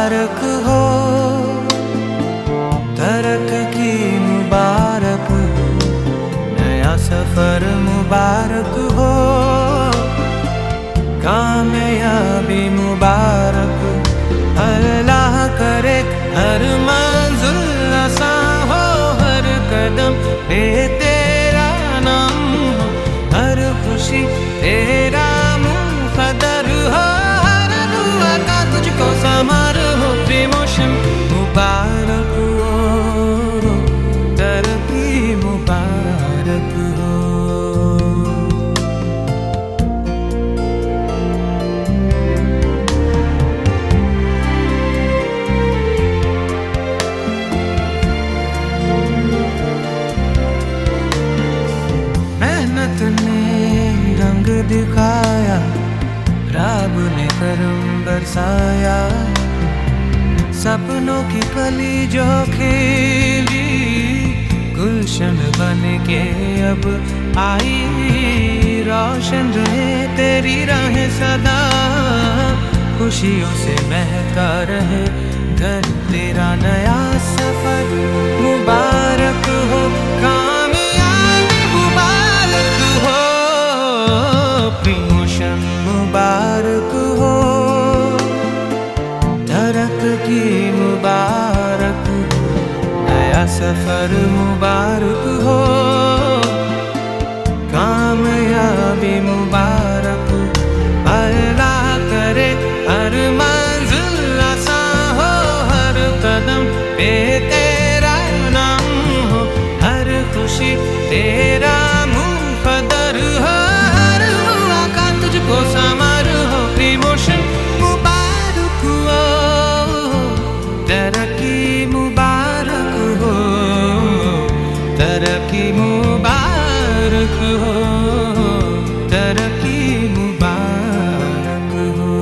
मुबारक हो, तरक्की मुबारक हो, नया सफर मुबारक हो, कामयाबी मुबारक हो। अल्लाह करे हर मंजिल आसान हो, हर कदम पे तेरा नाम हो, हर खुशी तेरा मुक़द्दर हो, हर दुआ का तुझको समार हो। प्रमोशन मुबारक हो, तरक्की मुबारक हो। मेहनत ने रंग दिखाया, रब ने करम बरसाया, सपनों की कली जो खिली गुलशन बन के अब आई। रोशन रहे तेरी राहें सदा, खुशियों से महका रहे घर तेरा नया सफर मुबारक हो, कामयाबी मुबारक हो, प्रमोशन मुबारक हो, तरक्की मुबारक हो, नया सफर मुबारक हो, कामयाबी मुबारक हो। अल्लाह करे हर मंजिल आसान हो, हर कदम पे तेरा नाम हो, हर खुशी तेरा मुक़द्दर हो, हर दुआ का तुझको समार हो। प्रमोशन मुबारक हो, तरक्की मुबारक हो, तरक्की मुबारक हो, तरक्की मुबारक हो।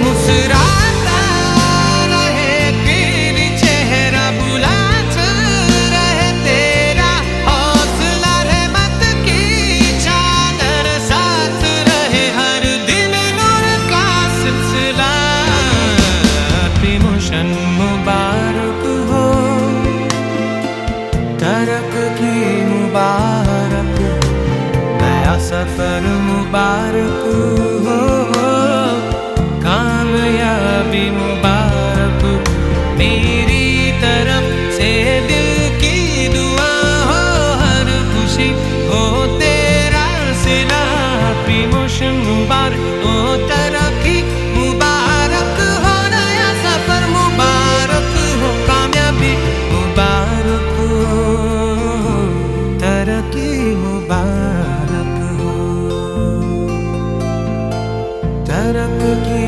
मुस्कुराता रहे तेरी चेहरा, बुलाता रहे तेरा हौसला, रहमत की चादर साथ रहे हर दिन नूर का सिलसिला। प्रमोशन मुबारक हो, तरक्की मुबारक हो, नया सफर मुबारक हो, कामयाबी मुबारक हो। मेरी तरफ से दिल की दुआ हो, हर खुशी हो तेरा सिला। प्रमोशन मुबारक हो, तरक्की मुबारक हो, नया सफर मुबारक हो, कामयाबी मुबारक हो, तरक्की मुबारक हो, तरक्की